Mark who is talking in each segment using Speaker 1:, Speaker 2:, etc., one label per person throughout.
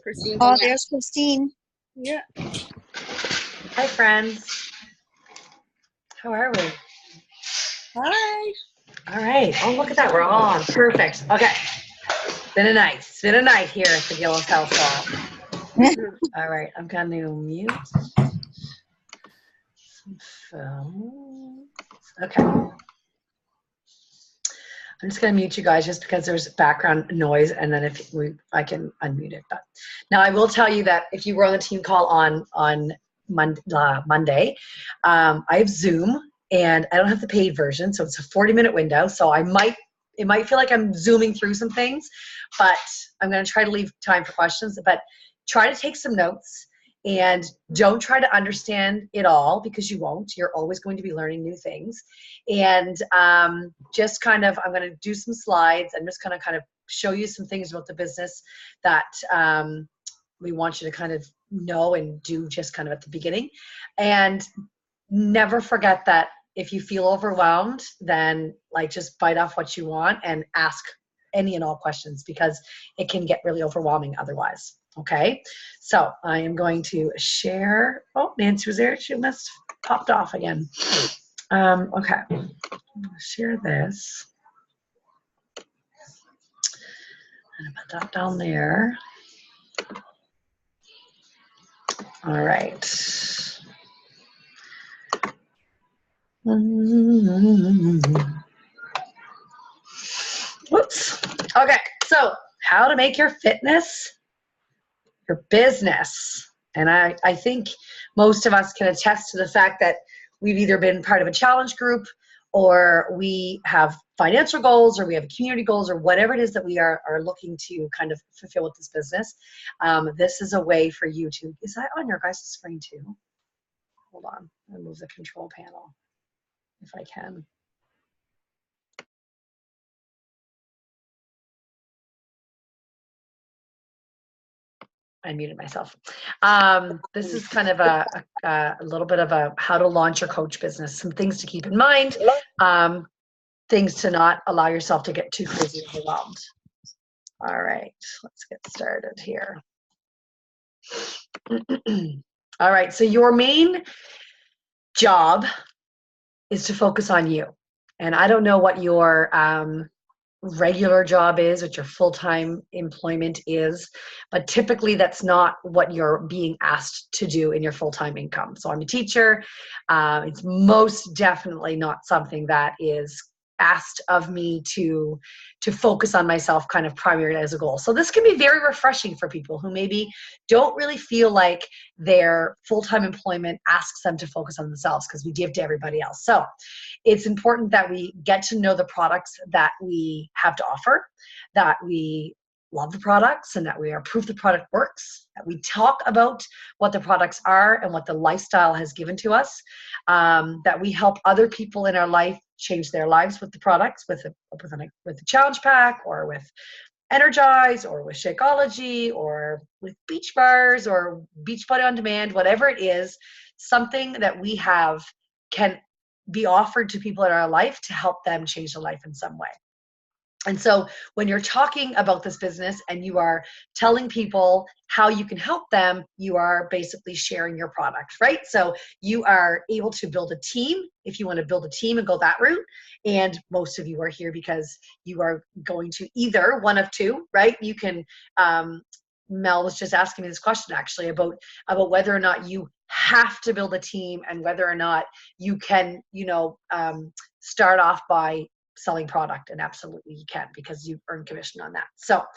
Speaker 1: Christine.
Speaker 2: Oh, there's Christine.
Speaker 1: Yeah.
Speaker 3: Hi, friends. How are we?
Speaker 1: Hi.
Speaker 3: All right. Oh, look at that. We're all on. Perfect. Okay. It's been a night here at the Gillis household. All right. I'm going to mute some phones. Okay. I'm just going to mute you guys just because there's background noise, and then I can unmute it. But now I will tell you that if you were on the team call on Monday, I have Zoom, and I don't have the paid version, so it's a 40-minute window. So it might feel like I'm zooming through some things, but I'm going to try to leave time for questions. But try to take some notes. And don't try to understand it all, because you won't. You're always going to be learning new things. And just kind of, I'm going to do some slides. I'm just going to kind of show you some things about the business that we want you to kind of know and do just kind of at the beginning. And never forget that if you feel overwhelmed, then like just bite off what you want and ask any and all questions, because it can get really overwhelming otherwise. Okay, so I am going to share. Oh, Nancy was there. She must have popped off again. Okay, I'm going to share this. And put that down there. All right. Whoops. Okay, so how to make your fitness your business. And I think most of us can attest to the fact that we've either been part of a challenge group, or we have financial goals, or we have community goals, or whatever it is that we are looking to kind of fulfill with this business. This is a way for you to, is that on your guys' screen too? Hold on, I'll move the control panel if I can. I muted myself. This is kind of a little bit of a how to launch your coach business, some things to keep in mind, things to not allow yourself to get too crazy overwhelmed. All right, let's get started here. All right, so your main job is to focus on you. And I don't know what your regular job is, what your full-time employment is, but typically that's not what you're being asked to do in your full-time income. So I'm a teacher. It's most definitely not something that is asked of me to focus on myself kind of primarily as a goal. So this can be very refreshing for people who maybe don't really feel like their full-time employment asks them to focus on themselves, because we give to everybody else. So it's important that we get to know the products that we have to offer, that we love the products, and that we are proof the product works, that we talk about what the products are and what the lifestyle has given to us, that we help other people in our life change their lives with the products, with the challenge pack, or with Energize, or with Shakeology, or with Beach Bars, or Beachbody on Demand, whatever it is, something that we have can be offered to people in our life to help them change their life in some way. And so when you're talking about this business and you are telling people how you can help them, you are basically sharing your product, right? So you are able to build a team if you want to build a team and go that route. And most of you are here because you are going to either one of two, right? You can, Mel was just asking me this question actually about whether or not you have to build a team, and whether or not you can, start off by selling product. And absolutely you can, because you earn commission on that. So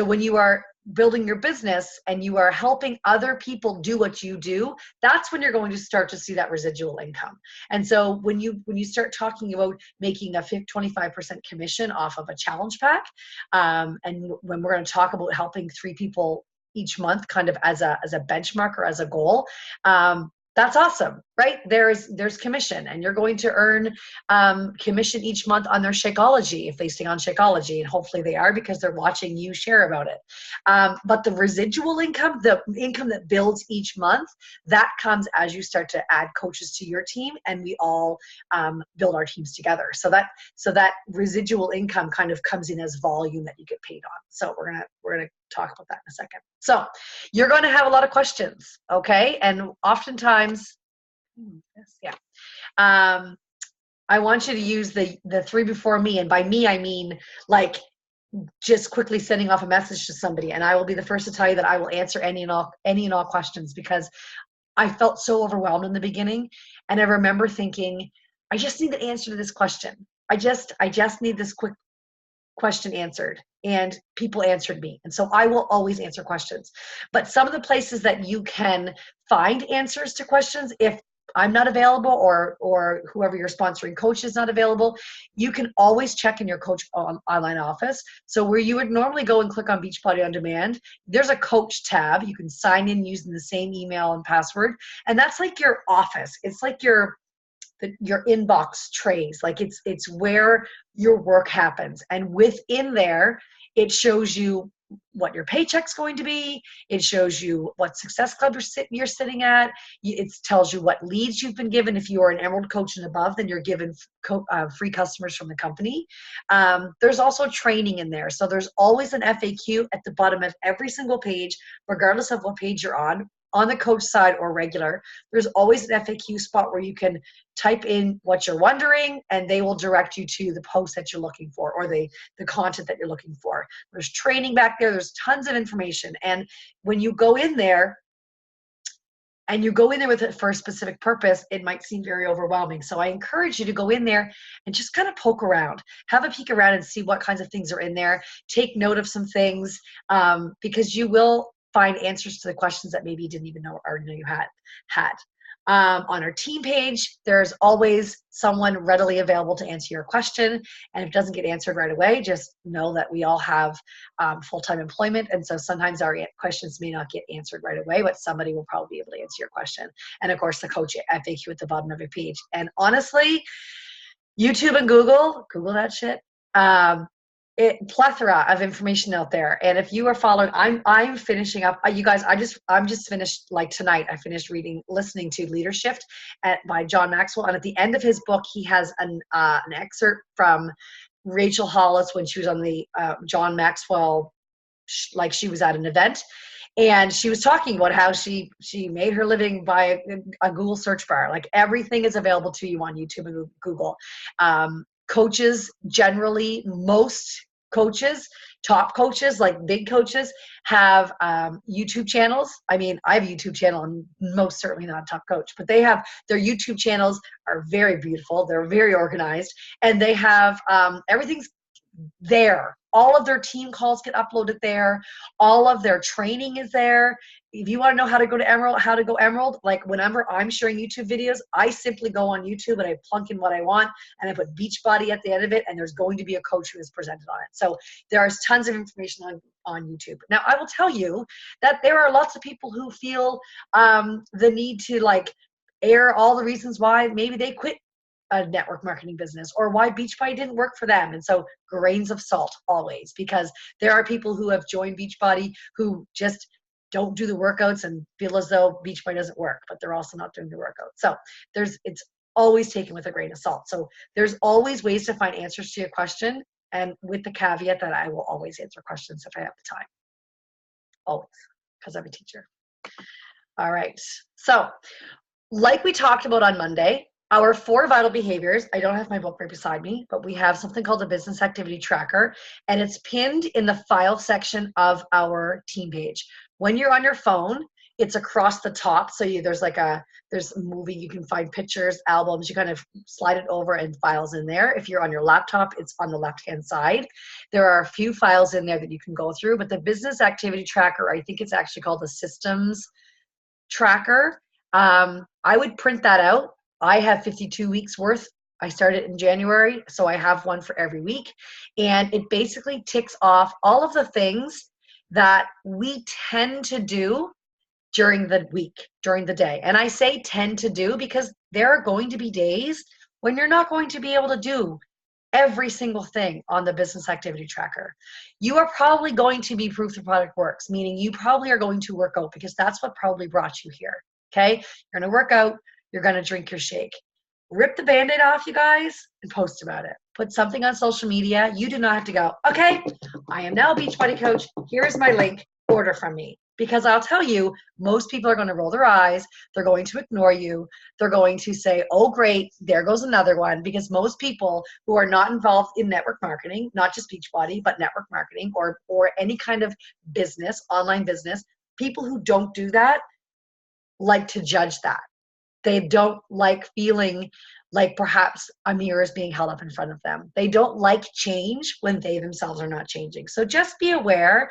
Speaker 3: when you are building your business and you are helping other people do what you do, that's when you're going to start to see that residual income. And so when you start talking about making a 25% commission off of a challenge pack, and when we're going to talk about helping 3 people each month kind of as a benchmark or as a goal, that's awesome. right? There's commission, and you're going to earn commission each month on their Shakeology if they stay on Shakeology, and hopefully they are because they're watching you share about it. But the residual income, the income that builds each month, that comes as you start to add coaches to your team, and we all build our teams together. So that residual income kind of comes in as volume that you get paid on. So we're gonna talk about that in a second. So you're going to have a lot of questions, okay? And oftentimes, yeah. I want you to use the three before me, and by me I mean like just quickly sending off a message to somebody, and I will be the first to tell you that I will answer any and all questions, because I felt so overwhelmed in the beginning, and I remember thinking, I just need the answer to this question. I just need this quick question answered, and people answered me, and so I will always answer questions. But some of the places that you can find answers to questions, if I'm not available, or whoever you're sponsoring coach is not available, you can always check in your coach online office. So where you would normally go and click on Beachbody on Demand, there's a coach tab. You can sign in using the same email and password, and that's like your office. It's like your inbox trays. Like it's where your work happens, and within there it shows you what your paycheck's going to be. It shows you what success club you're sitting at. It tells you what leads you've been given. If you are an Emerald coach and above, then you're given free customers from the company. There's also training in there, so there's always an FAQ at the bottom of every single page, regardless of what page you're on the coach side or regular. There's always an FAQ spot where you can type in what you're wondering, and they will direct you to the post that you're looking for, or the content that you're looking for. There's training back there. There's tons of information. And when you go in there, and you go in there with it for a specific purpose, it might seem very overwhelming. So I encourage you to go in there and just kind of poke around, have a peek around and see what kinds of things are in there. Take note of some things, because you will find answers to the questions that maybe you didn't even know or know you had. On our team page, there's always someone readily available to answer your question. And if it doesn't get answered right away, just know that we all have full-time employment. And so sometimes our questions may not get answered right away, but somebody will probably be able to answer your question. And of course, the coach FAQ at the bottom of your page. And honestly, YouTube and Google that shit. Plethora of information out there. And if you are following, I'm finishing up, you guys, I'm just finished, like tonight I finished listening to Leadership by John Maxwell, and at the end of his book he has an excerpt from Rachel Hollis when she was on the John Maxwell, like she was at an event, and she was talking about how she made her living by a Google search bar. Like everything is available to you on YouTube and Google. Coaches generally, most coaches, top coaches, like big coaches, have YouTube channels. I mean, I have a YouTube channel, and most certainly not a top coach, but they have their YouTube channels are very beautiful. They're very organized, and they have everything's there. All of their team calls get uploaded there. All of their training is there. If you want to know how to go Emerald, like whenever I'm sharing YouTube videos, I simply go on YouTube and I plunk in what I want, and I put Beachbody at the end of it, and there's going to be a coach who is presented on it. So there's tons of information on YouTube. Now, I will tell you that there are lots of people who feel the need to like air all the reasons why maybe they quit a network marketing business, or why Beachbody didn't work for them. And so grains of salt always, because there are people who have joined Beachbody who just don't do the workouts and feel as though Beachbody doesn't work, but they're also not doing the workout. So it's always taken with a grain of salt. So there's always ways to find answers to your question, and with the caveat that I will always answer questions if I have the time. Always, because I'm a teacher. All right. So like we talked about on Monday, our 4 vital behaviors, I don't have my book right beside me, but we have something called a business activity tracker, and it's pinned in the file section of our team page. When you're on your phone, it's across the top. So there's a movie, you can find pictures, albums, you kind of slide it over and files in there. If you're on your laptop, it's on the left-hand side. There are a few files in there that you can go through, but the business activity tracker, I think it's actually called the systems tracker. I would print that out. I have 52 weeks worth. I started in January, so I have one for every week. And it basically ticks off all of the things that we tend to do during the week, during the day. And I say tend to do because there are going to be days when you're not going to be able to do every single thing on the business activity tracker. You are probably going to be proof the product works, meaning you probably are going to work out because that's what probably brought you here. Okay. You're going to work out. You're going to drink your shake. Rip the Band-Aid off, you guys, and post about it. Put something on social media. You do not have to go, okay, I am now a Beachbody coach. Here's my link. Order from me. Because I'll tell you, most people are going to roll their eyes. They're going to ignore you. They're going to say, oh, great, there goes another one. Because most people who are not involved in network marketing, not just Beachbody, but network marketing or any kind of business, online business, people who don't do that like to judge that. They don't like feeling like perhaps a mirror is being held up in front of them. They don't like change when they themselves are not changing. So just be aware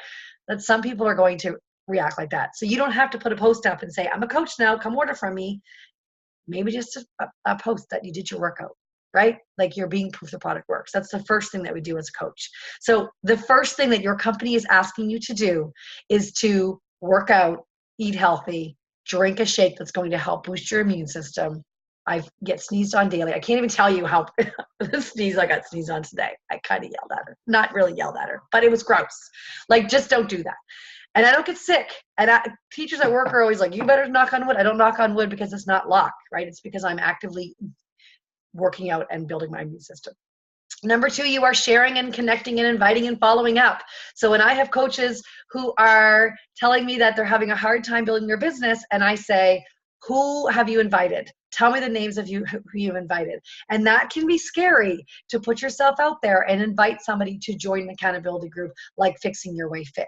Speaker 3: that some people are going to react like that. So you don't have to put a post up and say, I'm a coach now, come order from me. Maybe just a post that you did your workout, right? Like you're being proof the product works. That's the first thing that we do as a coach. So the first thing that your company is asking you to do is to work out, eat healthy, drink a shake that's going to help boost your immune system. I get sneezed on daily. I can't even tell you how the sneeze I got sneezed on today. I kind of yelled at her. Not really yelled at her, but it was gross. Like, just don't do that. And I don't get sick. And teachers at work are always like, you better knock on wood. I don't knock on wood because it's not luck, right? It's because I'm actively working out and building my immune system. Number 2, you are sharing and connecting and inviting and following up. So when I have coaches who are telling me that they're having a hard time building their business, and I say, who have you invited? Tell me the names of you who you've invited. And that can be scary to put yourself out there and invite somebody to join an accountability group like Fixing Your Way Fit.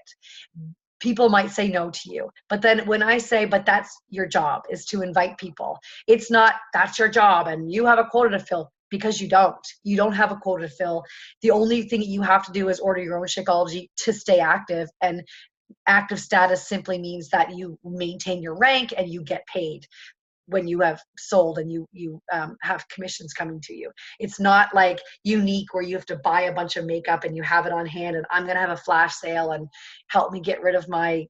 Speaker 3: People might say no to you. But then when I say, but that's your job, is to invite people. It's not, that's your job and you have a quota to fill, because you don't. You don't have a quota to fill. The only thing that you have to do is order your own Shakeology to stay active. And active status simply means that you maintain your rank and you get paid when you have sold and you have commissions coming to you. It's not like unique where you have to buy a bunch of makeup and you have it on hand and I'm going to have a flash sale and help me get rid of my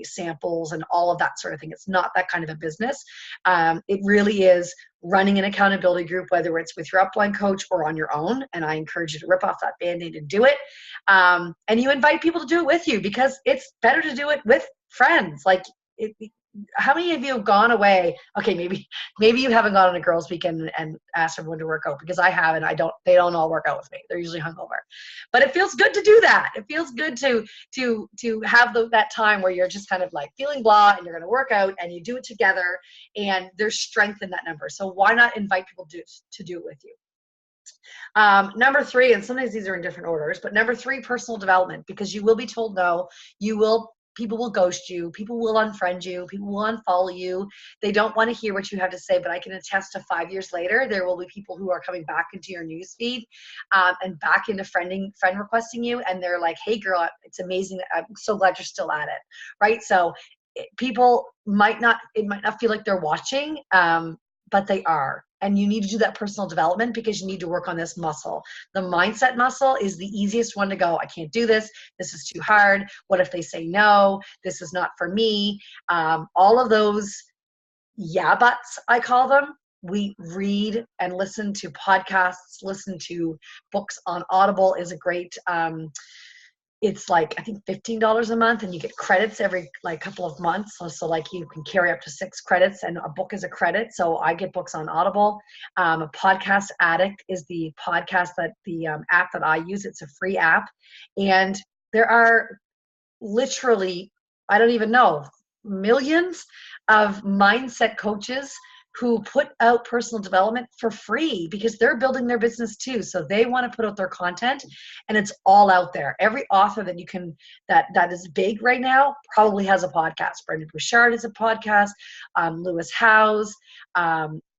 Speaker 3: samples and all of that sort of thing. It's not that kind of a business. It really is running an accountability group, whether it's with your upline coach or on your own. And I encourage you to rip off that Band-Aid and do it. And you invite people to do it with you because it's better to do it with friends. Like, how many of you have gone away? Okay, maybe you haven't gone on a girls' weekend and asked everyone to work out, because I haven't. They don't all work out with me. They're usually hungover. But it feels good to do that. It feels good to have that time where you're just kind of like feeling blah and you're going to work out and you do it together, and there's strength in that number. So why not invite people to do it with you? Number 3, and sometimes these are in different orders, but number 3, personal development, because you will be told no. People will ghost you. People will unfriend you. People will unfollow you. They don't want to hear what you have to say, but I can attest to 5 years later, there will be people who are coming back into your newsfeed and back into friend requesting you. And they're like, hey girl, it's amazing. I'm so glad you're still at it. Right. So people it might not feel like they're watching, but they are. And you need to do that personal development because you need to work on this muscle. The mindset muscle is the easiest one to go, I can't do this. This is too hard. What if they say no? This is not for me. All of those yeah buts, I call them. We read and listen to podcasts, listen to books on Audible is a great it's like, I think $15 a month, and you get credits every like couple of months. So like you can carry up to 6 credits, and a book is a credit. So I get books on Audible. A Podcast Addict is the podcast the app that I use. It's a free app. And there are literally, I don't even know, millions of mindset coaches who put out personal development for free because they're building their business too. So they want to put out their content, and it's all out there. Every author that you can, that is big right now probably has a podcast. Brendon Burchard has a podcast, Lewis Howes,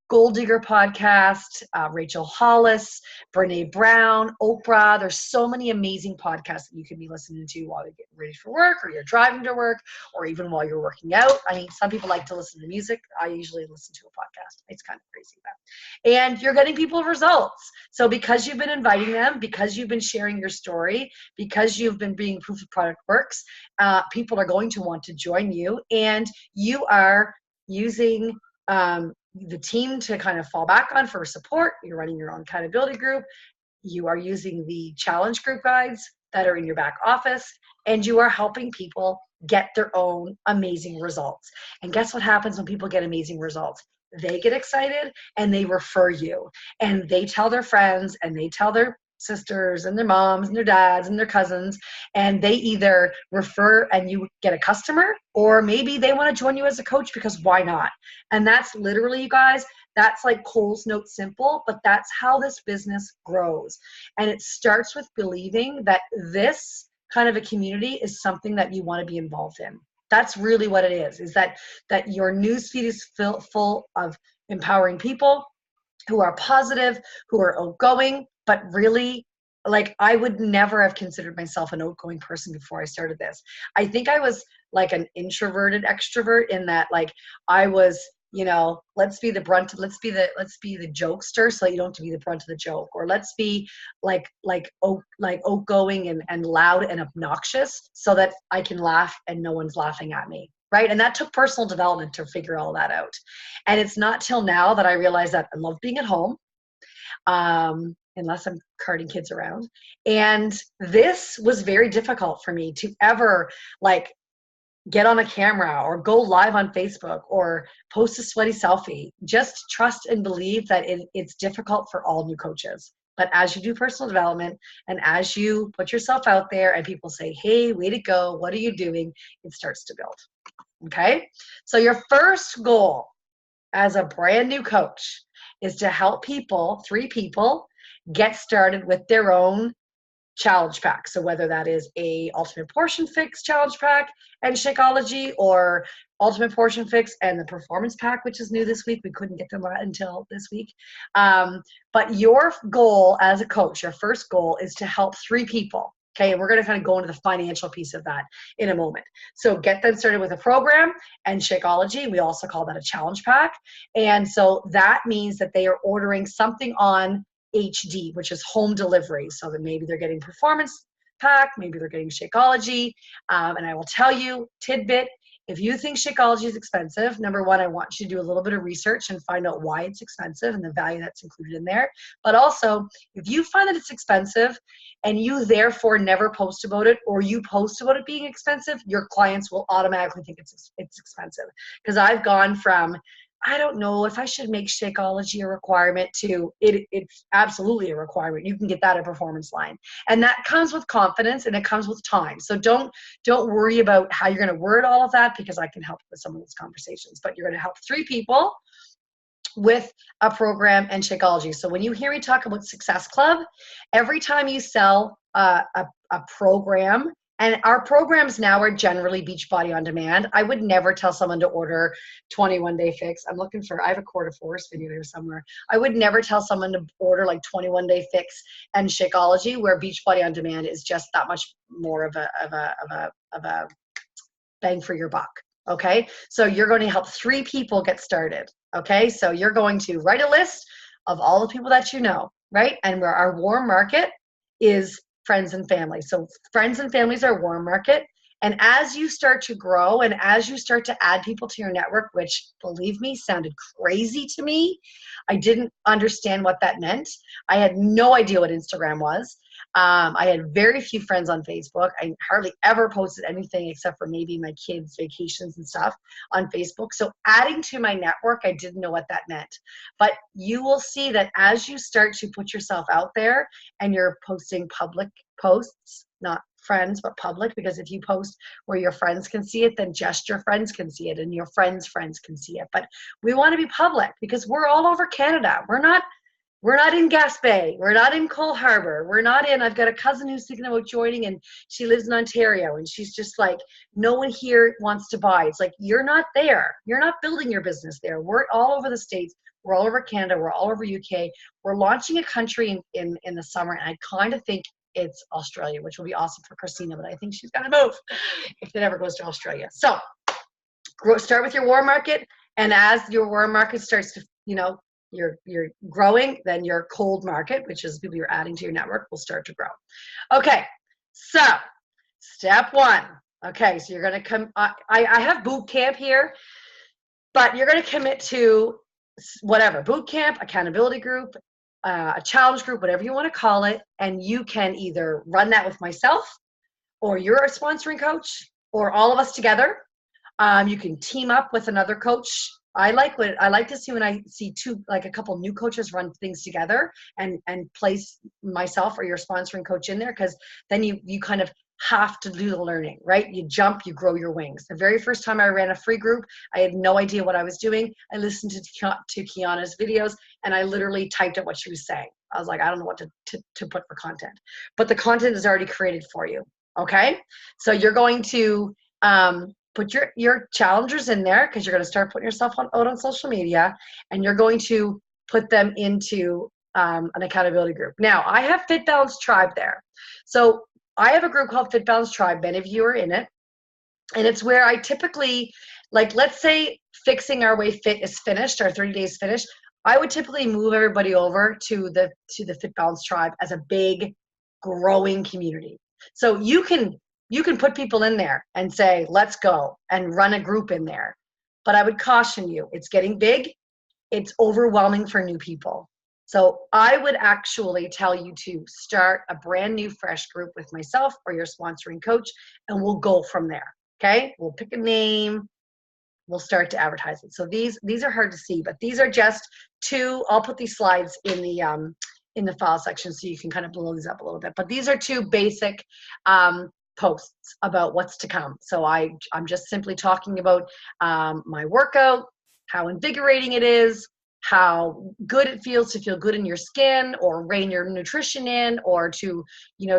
Speaker 3: Gold Digger podcast, Rachel Hollis, Brene Brown, Oprah. There's so many amazing podcasts that you can be listening to while you're getting ready for work, or you're driving to work, or even while you're working out. I mean, some people like to listen to music. I usually listen to a podcast. It's kind of crazy. And you're getting people results. So because you've been inviting them, because you've been sharing your story, because you've been being proof of product works, people are going to want to join you. And you are using the team to kind of fall back on for support. You're running your own accountability group. You are using the challenge group guides that are in your back office, and you are helping people get their own amazing results. And guess what happens when people get amazing results? They get excited and they refer you, and they tell their friends, and they tell their sisters and their moms and their dads and their cousins, and they either refer and you get a customer, or maybe they want to join you as a coach, because why not? And that's literally, you guys, that's like Cole's Note simple, but that's how this business grows. And it starts with believing that this kind of a community is something that you want to be involved in. That's really what it is that your newsfeed is full of empowering people who are positive, who are outgoing, but really, like, I would never have considered myself an outgoing person before I started this. I think I was like an introverted extrovert, in that, like, I was, let's be the jokester, so you don't have to be the brunt of the joke, or let's be like outgoing and loud and obnoxious so that I can laugh and no one's laughing at me. Right. And that took personal development to figure all that out. And it's not till now that I realize that I love being at home, unless I'm carting kids around. And this was very difficult for me to ever, like, get on a camera or go live on Facebook or post a sweaty selfie. Just trust and believe that it's difficult for all new coaches. But as you do personal development, and as you put yourself out there and people say, hey, way to go, what are you doing? It starts to build. Okay. So your first goal as a brand new coach is to help people, 3 people, get started with their own challenge pack. So whether that is a Ultimate Portion Fix challenge pack and Shakeology, or Ultimate Portion Fix and the Performance Pack, which is new this week. We couldn't get them until this week. But your goal as a coach, your first goal, is to help 3 people. Okay, and we're going to kind of go into the financial piece of that in a moment. So get them started with a program and Shakeology. We also call that a challenge pack. And so that means that they are ordering something on HD, which is home delivery. So that maybe they're getting Performance Pack, maybe they're getting Shakeology. And I will tell you, tidbit, if you think Shakeology is expensive, number one, I want you to do a little bit of research and find out why it's expensive and the value that's included in there. But also, if you find that it's expensive and you therefore never post about it, or you post about it being expensive, your clients will automatically think it's expensive. Because I've gone from, I don't know if I should make Shakeology a requirement, to it's absolutely a requirement. You can get that at Performance Line. And that comes with confidence, and it comes with time. So don't worry about how you're going to word all of that, because I can help with some of those conversations. But you're going to help 3 people with a program and Shakeology. So when you hear me talk about Success Club, every time you sell a program, and our programs now are generally Beachbody On Demand. I would never tell someone to order 21-day fix. I have a Quarter Force video here somewhere. I would never tell someone to order like 21-day fix and Shakeology, where Beachbody On Demand is just that much more of a bang for your buck. Okay, so you're going to help 3 people get started. Okay, so you're going to write a list of all the people that you know, right? And where our warm market is friends and family. So friends and families are warm market. And as you start to grow, and as you start to add people to your network, which, believe me, sounded crazy to me, I didn't understand what that meant. I had no idea what Instagram was. I had very few friends on Facebook. I hardly ever posted anything except for maybe my kids' vacations and stuff on Facebook. So adding to my network, I didn't know what that meant. But you will see that as you start to put yourself out there and you're posting public posts, not friends, but public, because if you post where your friends can see it, then just your friends can see it and your friends' friends can see it. But we want to be public because we're all over Canada. We're not in Gaspé. We're not in Cole Harbour. We're not in, I've got a cousin who's thinking about joining and she lives in Ontario and she's just like, no one here wants to buy. It's like, you're not there. You're not building your business there. We're all over the States. We're all over Canada. We're all over UK. We're launching a country in the summer, and I kind of think it's Australia, which will be awesome for Christina, but I think she's got to move if it ever goes to Australia. So start with your warm market, and as your warm market starts to you're growing, then your cold market, which is people you're adding to your network, will start to grow. Okay, so step one. Okay, so you're going to come. I have boot camp here, but you're going to commit to whatever boot camp, accountability group, a challenge group, whatever you want to call it, and you can either run that with myself, or you're a sponsoring coach, or all of us together. You can team up with another coach. I like to see when I see a couple new coaches run things together and place myself or your sponsoring coach in there, because then you kind of have to do the learning, right? You jump, you grow your wings. The very first time I ran a free group, I had no idea what I was doing. I listened to Kiana's videos, and I literally typed out what she was saying. I was like, I don't know what to put for content, but the content is already created for you. Okay, so you're going to put your challengers in there, because you're going to start putting yourself out on social media, and you're going to put them into an accountability group. Now, I have Fit Balance Tribe there. So I have a group called Fit Balance Tribe. Many of you are in it. And it's where I typically, like, let's say Fixing Our Way Fit is finished, our 30 days finished. I would typically move everybody over to the Fit Balance Tribe as a big growing community. So you can put people in there and say, let's go, and run a group in there. But I would caution you, it's getting big. It's overwhelming for new people. So I would actually tell you to start a brand new, fresh group with myself or your sponsoring coach, and we'll go from there. Okay? We'll pick a name. We'll start to advertise it. So these are hard to see, but these are just two. I'll put these slides in the file section so you can kind of blow these up a little bit. But these are two basic posts about what's to come. So I'm just simply talking about my workout, how invigorating it is, how good it feels to feel good in your skin, or rein your nutrition in, or to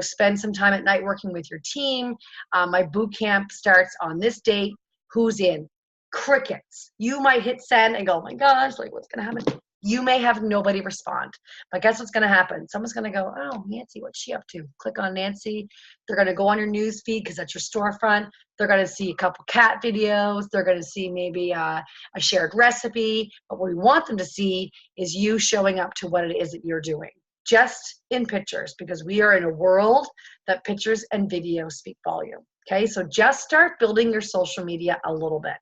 Speaker 3: spend some time at night working with your team. My boot camp starts on this date. Who's in? Crickets. You might hit send and go, oh my gosh, like, what's going to happen? You may have nobody respond, but guess what's going to happen? Someone's going to go, oh, Nancy, what's she up to? Click on Nancy. They're going to go on your news feed, because that's your storefront. They're going to see a couple cat videos. They're going to see maybe a shared recipe. But what we want them to see is you showing up to what it is that you're doing, just in pictures, because we are in a world that pictures and video speak volume. Okay, so just start building your social media a little bit.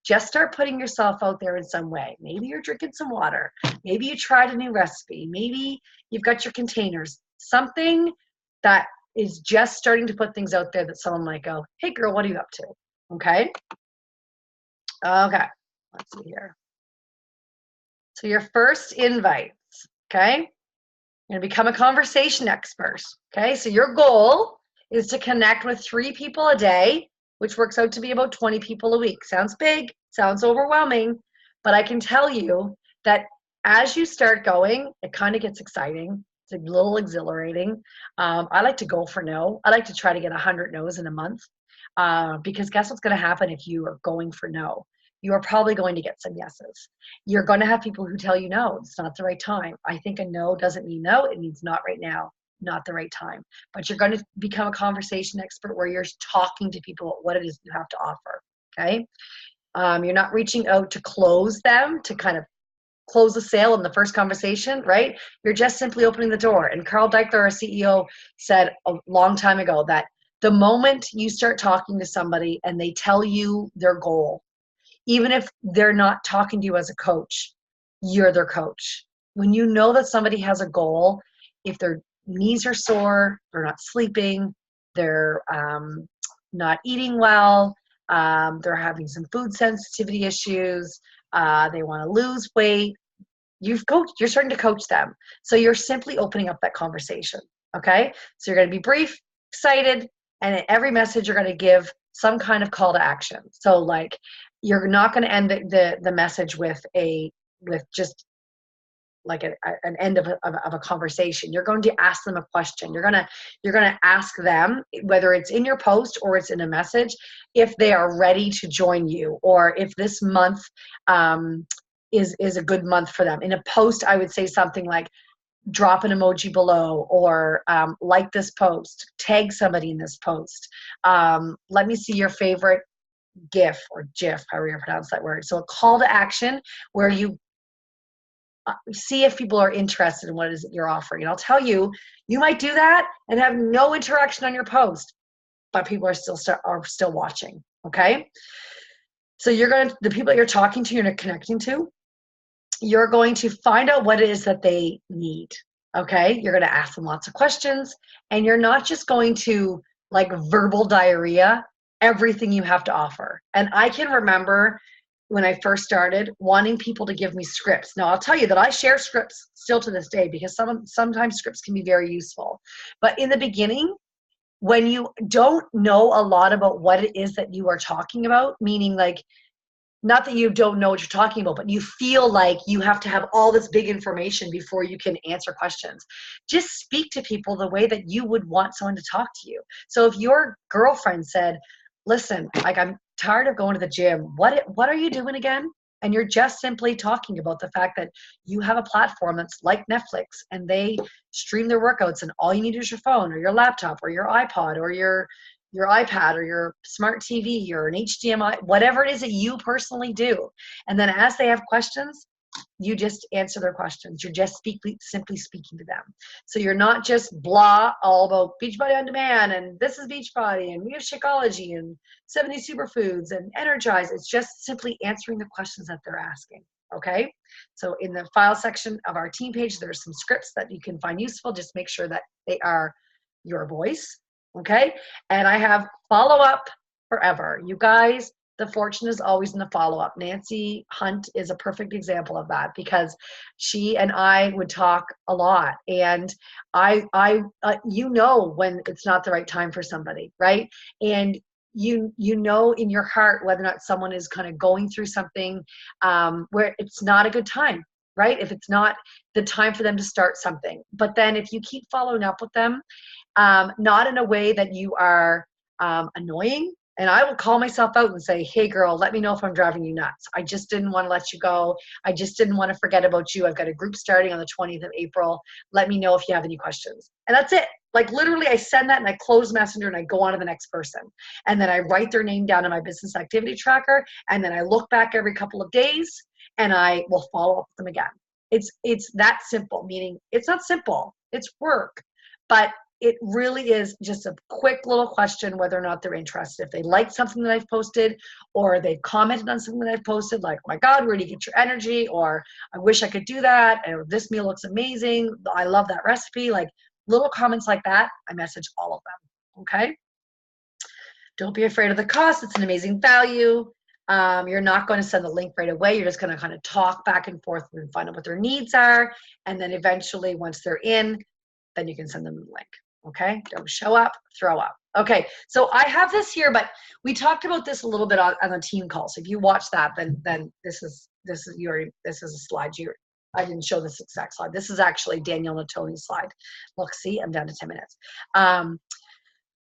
Speaker 3: Just start putting yourself out there in some way. Maybe you're drinking some water. Maybe you tried a new recipe. Maybe you've got your containers. Something that is just starting to put things out there that someone might go, hey girl, what are you up to? Okay. Okay. Let's see here. So your first invites, okay? You're going to become a conversation expert. Okay. So your goal is to connect with 3 people a day, which works out to be about 20 people a week. Sounds big, sounds overwhelming, but I can tell you that as you start going, it kind of gets exciting. It's a little exhilarating. I like to go for no. I like to try to get 100 no's in a month, because guess what's going to happen if you are going for no? You are probably going to get some yeses. You're going to have people who tell you no, it's not the right time. I think a no doesn't mean no, it means not right now. Not the right time. But you're going to become a conversation expert where you're talking to people about what it is you have to offer. Okay. You're not reaching out to close them, to kind of close the sale in the first conversation, right? You're just simply opening the door. And Carl Deichler, our CEO, said a long time ago that the moment you start talking to somebody and they tell you their goal, even if they're not talking to you as a coach, you're their coach. When you know that somebody has a goal, if their knees are sore, they're not sleeping, they're not eating well, they're having some food sensitivity issues, they want to lose weight, you're starting to coach them. So you're simply opening up that conversation. Okay. So you're going to be brief, excited, and in every message you're going to give some kind of call to action. So like, you're not going to end the message with just like an end of a conversation. You're going to ask them a question. You're going to ask them, whether it's in your post or it's in a message, if they are ready to join you, or if this month is a good month for them. In a post, I would say something like, drop an emoji below, or like this post, tag somebody in this post. Let me see your favorite GIF or GIF, however you pronounce that word. So a call to action where you see if people are interested in what it is that you're offering. And I'll tell you, you might do that and have no interaction on your post, but people are still watching. Okay. So the people that you're talking to, you're connecting to, you're going to find out what it is that they need. Okay. You're going to ask them lots of questions, and you're not just going to like verbal diarrhea everything you have to offer. And I can remember when I first started wanting people to give me scripts. Now I'll tell you that I share scripts still to this day because sometimes scripts can be very useful. But in the beginning, when you don't know a lot about what it is that you are talking about, meaning like, not that you don't know what you're talking about, but you feel like you have to have all this big information before you can answer questions. Just speak to people the way that you would want someone to talk to you. So if your girlfriend said, listen, like, I'm tired of going to the gym. What are you doing again? And you're just simply talking about the fact that you have a platform that's like Netflix, and they stream their workouts, and all you need is your phone or your laptop or your iPod or your iPad or your smart TV or an HDMI, whatever it is that you personally do. And then as they have questions, you just answer their questions. You're just simply speaking to them. So you're not just blah all about Beachbody on Demand and this is Beachbody and we have Shakeology and 70 superfoods and Energize. It's just simply answering the questions that they're asking. Okay. So in the file section of our team page, there's some scripts that you can find useful. Just make sure that they are your voice. Okay. And I have follow-up forever. You guys, the fortune is always in the follow-up. Nancy Hunt is a perfect example of that because she and I would talk a lot, and you know when it's not the right time for somebody, right? And you know in your heart whether or not someone is kind of going through something where it's not a good time, right? If it's not the time for them to start something. But then if you keep following up with them, not in a way that you are annoying. And I will call myself out and say, hey girl, let me know if I'm driving you nuts. I just didn't want to let you go. I just didn't want to forget about you. I've got a group starting on the 20th of April. Let me know if you have any questions. And that's it. Like literally I send that and I close Messenger and I go on to the next person. And then I write their name down in my business activity tracker. And then I look back every couple of days and I will follow up with them again. It's that simple, meaning it's not simple. It's work. But it really is just a quick little question whether or not they're interested. If they like something that I've posted, or they've commented on something that I've posted, like, oh my God, where do you get your energy? Or I wish I could do that. Or this meal looks amazing. I love that recipe. Like little comments like that, I message all of them. Okay. Don't be afraid of the cost. It's an amazing value. You're not going to send the link right away. You're just going to kind of talk back and forth and find out what their needs are. And then eventually once they're in, then you can send them the link. Okay, don't show up, throw up. Okay, so I have this here, but we talked about this a little bit on the team call. So if you watch that, then this is a slide. I didn't show this exact slide. This is actually Danielle Natoni's slide. Look, see, I'm down to 10 minutes.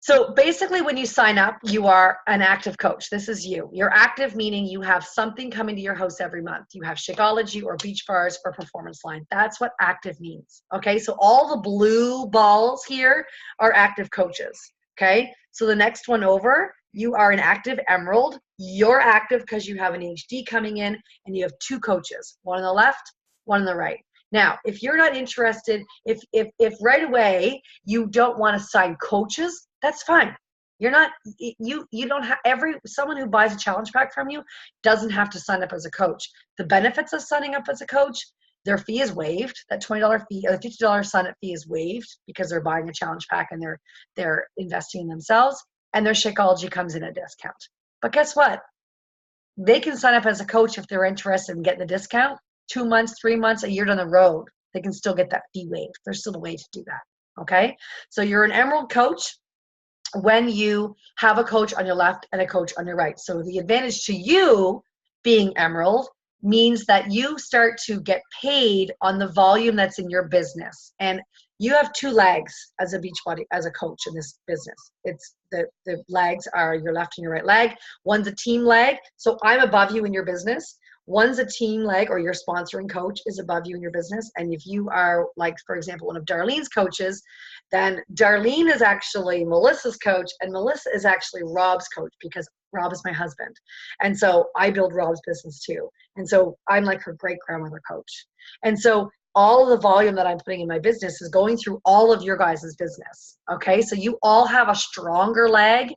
Speaker 3: So basically when you sign up, you are an active coach. This is you. You're active, meaning you have something coming to your house every month. You have Shakeology or Beach Bars or Performance Line. That's what active means. Okay, so all the blue balls here are active coaches. Okay, so the next one over, you are an active emerald. You're active because you have an HD coming in and you have two coaches, one on the left, one on the right. Now, if you're not interested, if right away you don't want to sign coaches, that's fine. You're not, you don't have someone who buys a challenge pack from you doesn't have to sign up as a coach. The benefits of signing up as a coach, their fee is waived. That $20 fee or the $50 sign up fee is waived because they're buying a challenge pack and they're investing in themselves, and their Shakeology comes in at a discount. But guess what? They can sign up as a coach if they're interested in getting the discount. 2 months, 3 months, a year down the road, they can still get that fee waived. There's still a way to do that. Okay. So you're an emerald coach when you have a coach on your left and a coach on your right. So the advantage to you being emerald means that you start to get paid on the volume that's in your business. And you have two legs as a Beachbody, as a coach in this business. It's the legs are your left and your right leg. One's a team leg. So I'm above you in your business. One's a team leg, or your sponsoring coach is above you in your business. And if you are, like, for example, one of Darlene's coaches, then Darlene is actually Melissa's coach, and Melissa is actually Rob's coach, because Rob is my husband. And so I build Rob's business too. And so I'm like her great grandmother coach. And so all of the volume that I'm putting in my business is going through all of your guys' business. Okay. So you all have a stronger leg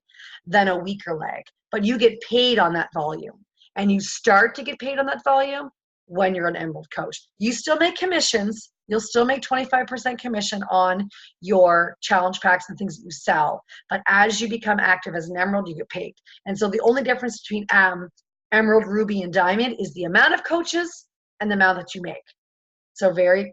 Speaker 3: than a weaker leg, but you get paid on that volume. And you start to get paid on that volume when you're an Emerald coach. You still make commissions. You'll still make 25% commission on your challenge packs and things that you sell. But as you become active as an Emerald, you get paid. And so the only difference between Emerald, Ruby, and Diamond is the amount of coaches and the amount that you make. So very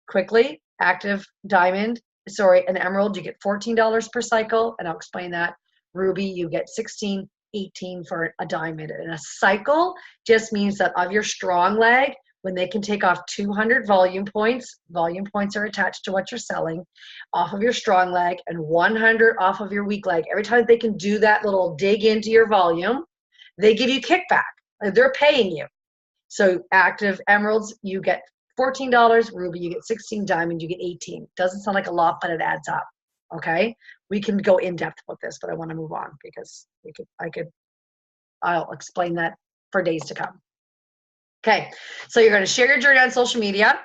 Speaker 3: quickly, active Diamond, an Emerald, you get $14 per cycle, and I'll explain that. Ruby, you get $16, $18 for a Diamond. And a cycle just means that of your strong leg, when they can take off 200 volume points are attached to what you're selling, off of your strong leg, and 100 off of your weak leg. Every time they can do that little dig into your volume, they give you kickback. They're paying you. So active Emeralds, you get $14, Ruby, you get 16, Diamond, you get 18. Doesn't sound like a lot, but it adds up. Okay. We can go in depth with this, but I want to move on because I'll explain that for days to come. Okay. So you're going to share your journey on social media.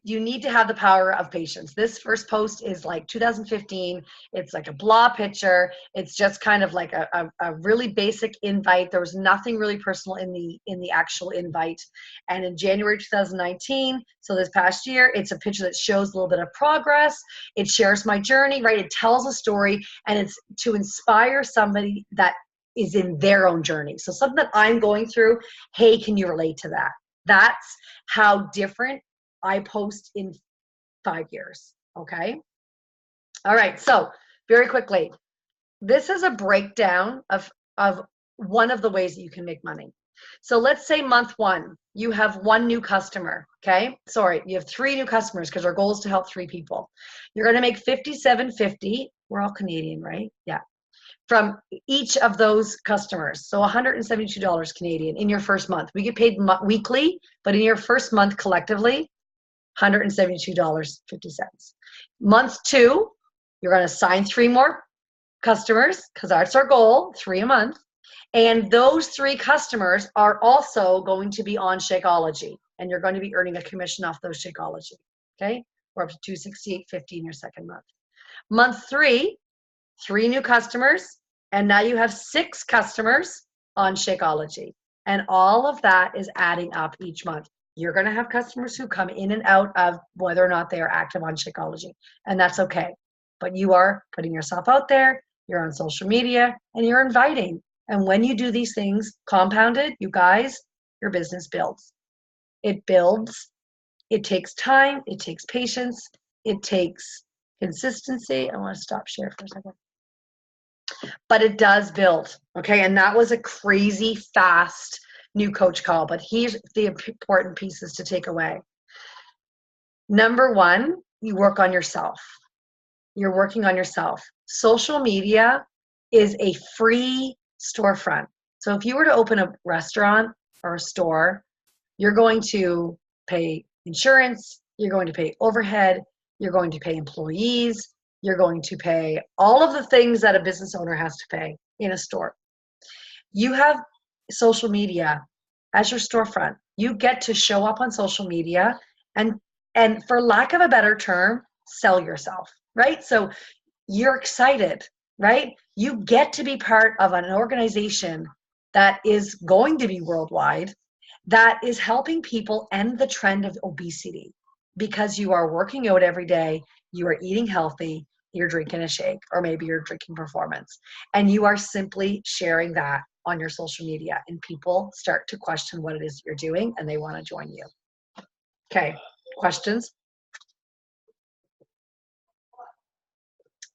Speaker 3: You need to have the power of patience. This first post is like 2015. It's like a blah picture. It's just kind of like a really basic invite. There was nothing really personal in the actual invite. And in January 2019, so this past year, it's a picture that shows a little bit of progress. It shares my journey, right? It tells a story, and it's to inspire somebody that is in their own journey. So something that I'm going through, hey, can you relate to that? That's how different I post in 5 years. Okay. All right. So very quickly, this is a breakdown of one of the ways that you can make money. So let's say month 1, you have 1 new customer. Okay. Sorry. You have 3 new customers, because our goal is to help 3 people. You're going to make $57.50. We're all Canadian, right? Yeah. From each of those customers. So $172 Canadian in your first month. We get paid weekly, but in your first month collectively, $172.50. Month 2, you're going to sign 3 more customers, because that's our goal, 3 a month. And those 3 customers are also going to be on Shakeology, and you're going to be earning a commission off those Shakeology. Okay. We're up to $268.50 in your second month. Month 3, 3 new customers, and now you have 6 customers on Shakeology. And all of that is adding up each month. You're going to have customers who come in and out of whether or not they are active on Shakeology, and that's okay. But you are putting yourself out there, you're on social media, and you're inviting. And when you do these things compounded, you guys, your business builds. It builds. It takes time. It takes patience. It takes consistency. I want to stop share for a second. But it does build. Okay. And that was a crazy fast new coach call, but here's the important pieces to take away. Number 1, you work on yourself. You're working on yourself. Social media is a free storefront. So if you were to open a restaurant or a store, you're going to pay insurance, you're going to pay overhead, you're going to pay employees, you're going to pay all of the things that a business owner has to pay in a store. You have social media as your storefront. You get to show up on social media and for lack of a better term, sell yourself, right? So you're excited, right? You get to be part of an organization that is going to be worldwide, that is helping people end the trend of obesity, because you are working out every day, you are eating healthy, you're drinking a shake, or maybe you're drinking performance, and you are simply sharing that on your social media, and people start to question what it is you're doing, and they want to join you. Okay, questions?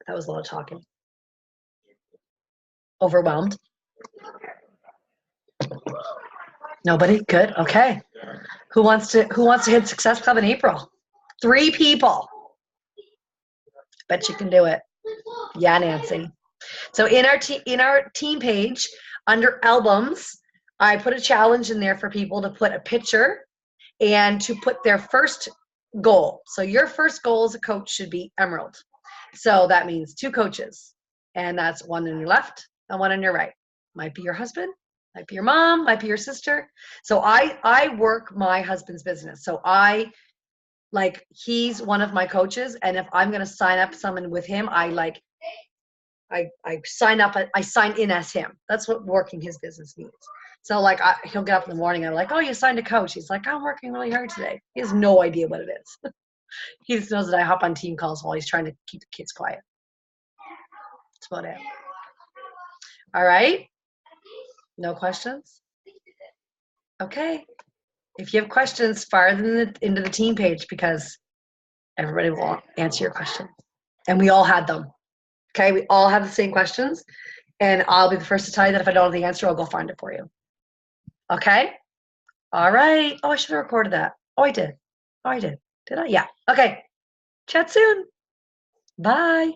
Speaker 3: That was a lot of talking. Overwhelmed? Nobody? Good. Okay. Who wants to hit Success Club in April? 3 people. Bet you can do it. Yeah, Nancy. So in our team page, under albums, I put a challenge in there for people to put a picture and to put their first goal. So your first goal as a coach should be emerald. So that means 2 coaches, and that's one on your left and one on your right. Might be your husband, might be your mom, might be your sister. So I work my husband's business. So he's one of my coaches, and if I'm going to sign up someone with him, I sign up, I sign in as him. That's what working his business means. So he'll get up in the morning and I'm like, oh, you signed a coach. He's like, I'm working really hard today. He has no idea what it is. He just knows that I hop on team calls while he's trying to keep the kids quiet. That's about it. All right. No questions? Okay. If you have questions, fire them into the team page because everybody will answer your question. And we all had them. Okay. We all have the same questions. And I'll be the first to tell you that if I don't have the answer, I'll go find it for you. Okay. All right. Oh, I should have recorded that. Oh, I did. Did I? Yeah. Okay. Chat soon. Bye.